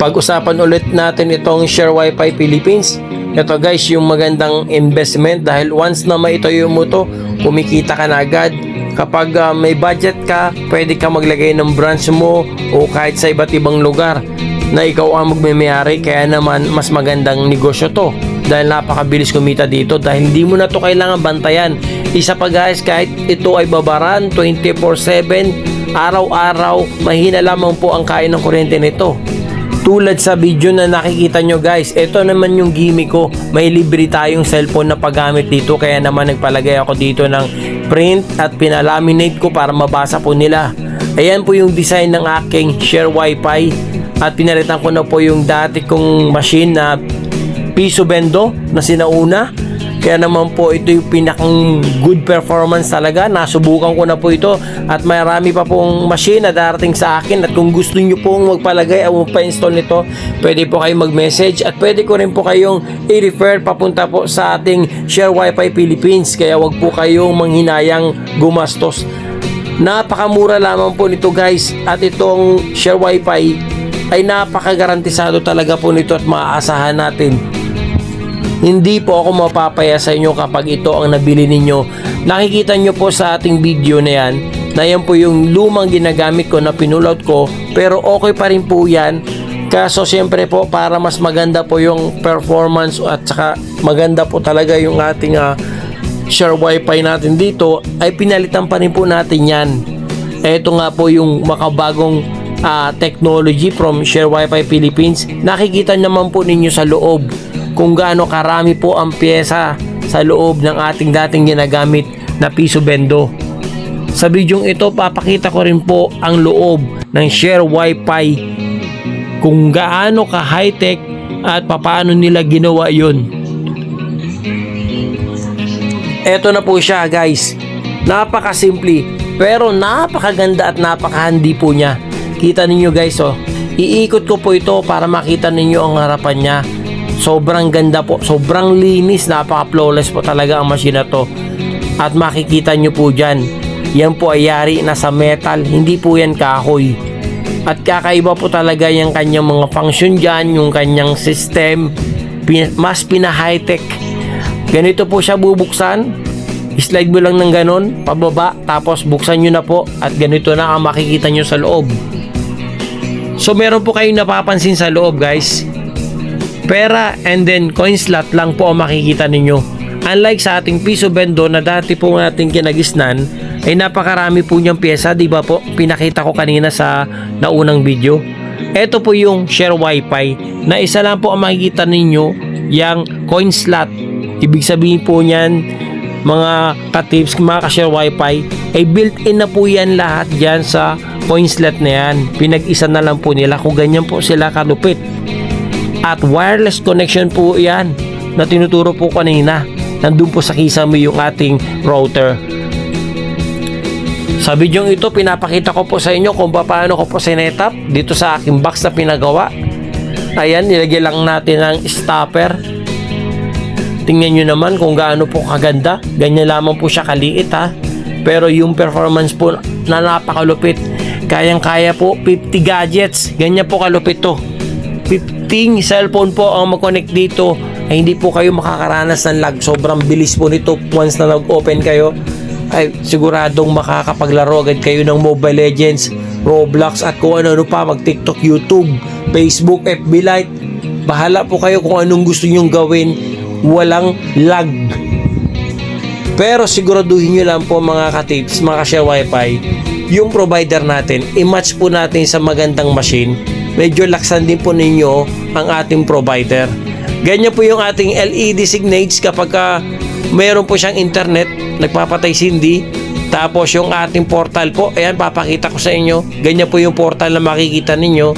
Pag-usapan ulit natin itong Share Wi-Fi Philippines. Ito guys, yung magandang investment dahil once na maitayo mo to, kumikita ka na agad. Kapag may budget ka, pwede ka maglagay ng branch mo o kahit sa iba't ibang lugar na ikaw ang magme-may-ari. Kaya naman mas magandang negosyo to dahil napakabilis kumita dito dahil hindi mo na to kailangan bantayan. Isa pa guys, kahit ito ay babaran 24/7 araw-araw, mahina lamang po ang kain ng kuryente nito. Tulad sa video na nakikita nyo guys, ito naman yung gimmick ko. May libre tayong cellphone na paggamit dito, kaya naman nagpalagay ako dito ng print at pinalaminate ko para mabasa po nila. Ayan po yung design ng aking Share Wi-Fi at pinalitan ko na po yung dati kong machine na Piso Bendo na sinauna. Kaya naman po ito yung pinakang good performance talaga. Nasubukan ko na po ito at marami pa pong machine na darating sa akin. At kung gusto nyo pong magpalagay o magpa-install nito, pwede po kayong mag-message at pwede ko rin po kayong i-refer papunta po sa ating Share Wi-Fi Philippines. Kaya wag po kayong manghinayang gumastos. Napakamura lamang po nito guys. At itong Share Wi-Fi ay napakagarantisado talaga po nito at maaasahan natin. Hindi po ako mapapaya sa inyo kapag ito ang nabili ninyo. Nakikita nyo po sa ating video na yan, na yan po yung lumang ginagamit ko na pinulot ko, pero okay pa rin po yan. Kaso siyempre po para mas maganda po yung performance at saka maganda po talaga yung ating Share Wi-Fi natin dito, ay pinalitan pa rin po natin yan. Ito nga po yung makabagong technology from Share Wi-Fi Philippines. Nakikita naman po ninyo sa loob kung gaano karami po ang pyesa sa loob ng ating dating ginagamit na Piso Bendo. Sa bidyong ito, papakita ko rin po ang loob ng Share Wi-Fi, kung gaano ka high-tech at paano nila ginawa yun. Eto na po siya guys. Napakasimple pero napakaganda at napakahandi po niya. Kita ninyo guys, oh. Iikot ko po ito para makita ninyo ang harapan niya. Sobrang ganda po, sobrang linis, napaka-flawless po talaga ang machine na to. At makikita nyo po dyan, yan po ay yari na sa metal, hindi po yan kahoy. At kakaiba po talaga yung kanyang mga function dyan, yung kanyang system, mas pina-high-tech. Ganito po siya bubuksan, slide mo lang ng ganon, pababa, tapos buksan nyo na po at ganito na ang makikita nyo sa loob. So meron po kayong napapansin sa loob guys, pera and then coin slot lang po ang makikita ninyo. Unlike sa ating Piso Bendo na dati po nating kinagisnan, ay napakarami po niyang pyesa, di ba po? Pinakita ko kanina sa naunang video. Ito po yung Share Wi-Fi na isa lang po ang makikita ninyo, yung coin slot. Ibig sabihin po niyan, mga ka-tips, mga ka-Share Wi-Fi, ay built-in na po yan lahat dyan sa coin slot na yan. Pinag-isa na lang po nila kung ganyan po sila kalupit. At wireless connection po yan na tinuturo po kanina. Nandun po sa kisame yung ating router. Sa video ito, pinapakita ko po sa inyo kung paano ko po sinetup dito sa aking box na pinagawa. Ayan, nilagyan lang natin ng stopper. Tingnan nyo naman kung gaano po kaganda. Ganyan lamang po siya kaliit ha. Pero yung performance po na napakalupit. Kayang-kaya po 50 gadgets. Ganyan po kalupit to. 15 cellphone po ang mag-connect dito, ay hindi po kayo makakaranas ng lag. Sobrang bilis po nito. Once na nag-open kayo, ay siguradong makakapaglaro agad kayo ng Mobile Legends, Roblox at kung ano pa, mag-TikTok, YouTube, Facebook, FB Lite. Bahala po kayo kung anong gusto nyong gawin. Walang lag. Pero siguraduhin nyo lang po mga ka-tips, mga ka-Share Wi-Fi, yung provider natin, i-match po natin sa magandang machine. Medyo laksan din po ninyo ang ating provider. Ganyan po yung ating LED signage kapag mayroon po siyang internet, nagpapatay sindi. Tapos yung ating portal po, ayan, papakita ko sa inyo. Ganyan po yung portal na makikita ninyo.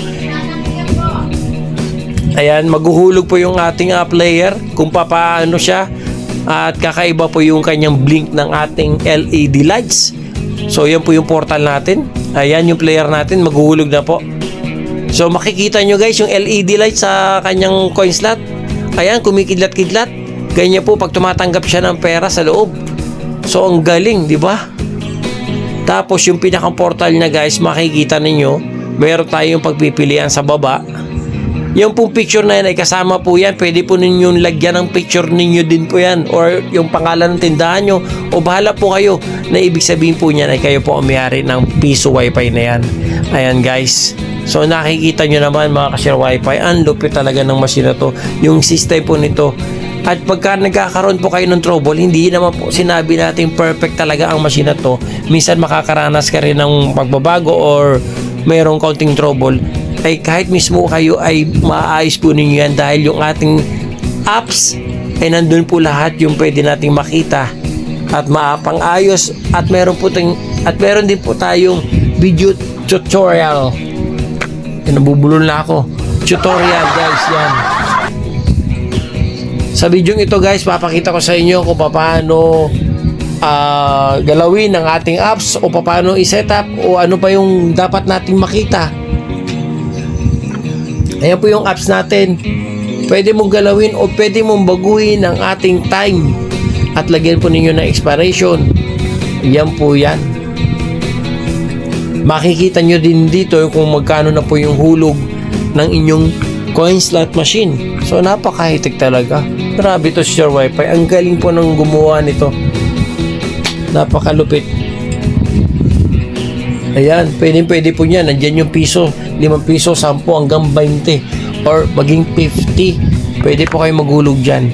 Ayan, maghuhulog po yung ating player kung paano siya. At kakaiba po yung kanyang blink ng ating LED lights. So yan po yung portal natin. Ayan yung player natin, maghuhulog na po. So makikita nyo guys yung LED light sa kanyang coin slot. Ayan, kumikidlat-kidlat. Ganyan po pag tumatanggap siya ng pera sa loob. So ang galing, di ba? Tapos yung pinakang portal niya guys, makikita ninyo, meron tayong pagpipilian sa baba. Yung pong picture na yan ay kasama po yan. Pwede po ninyong lagyan ng picture ninyo din po yan or yung pangalan ng tindahan nyo o bahala po kayo na ibig sabihin po niyan ay kayo po ang may-ari ng piso wifi na yan. Ayan guys. So nakikita nyo naman mga ka-share wifi, ang lupit talaga ng machine na to. Yung system po nito. At pagka nagkakaroon po kayo ng trouble, hindi naman po sinabi natin perfect talaga ang machine na to. Minsan makakaranas ka rin ng pagbabago or mayroong kaunting trouble. Ay kahit mismo kayo ay maayos po ninyo yan dahil yung ating apps ay nandun po lahat yung pwede nating makita at maapang ayos at meron din po tayong video tutorial. Nabubulol na ako. Tutorial guys yan. Sa video ito guys, papakita ko sa inyo kung paano galawin ang ating apps o paano i-set up o ano pa yung dapat nating makita. Ayan po yung apps natin. Pwede mong galawin o pwede mong baguhin ang ating time at lagyan po ninyo ng expiration. Yan po yan. Makikita nyo din dito kung magkano na po yung hulog ng inyong coin slot machine. So napaka-high-tech talaga. Grabe to Share Wifi. Ang galing po ng gumawa nito. Napakalupit. Ayan, pwede po niyan. Nandiyan yung piso, 5 piso, 10 hanggang 20 or maging 50. Pwede po kayo maghulog dyan.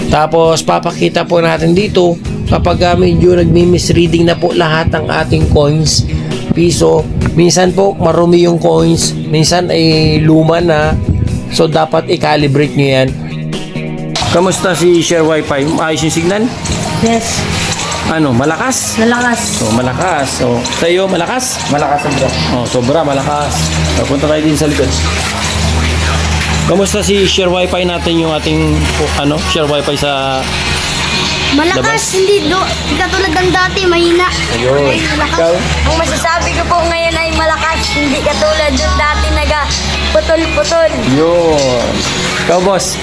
Tapos papakita po natin dito kapag medyo nagmi-misreading na po lahat ng ating coins, piso. Minsan po marumi yung coins, minsan ay luma na. So dapat i-calibrate nyo yan. Kamusta si Share Wifi? Ayos yung signal? Yes. Ano, malakas? Malakas. So, malakas. So, sa'yo, malakas? Malakas sobra. Oh, sobra, malakas. So, punta tayo din sa likod. Kamusta si Share Wifi natin yung ating, Share Wifi sa Malakas, labas? hindi katulad ng dati, mahina. Ayun. Ay, malakas. Ikaw? Ang masasabi ko po ngayon ay malakas, hindi katulad yung dati putol-putol. Yun. Ikaw, boss.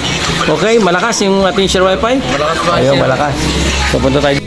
Okay, malakas yung ating Share Wifi? Malakas ba? Ayun, malakas. So, punta tayo.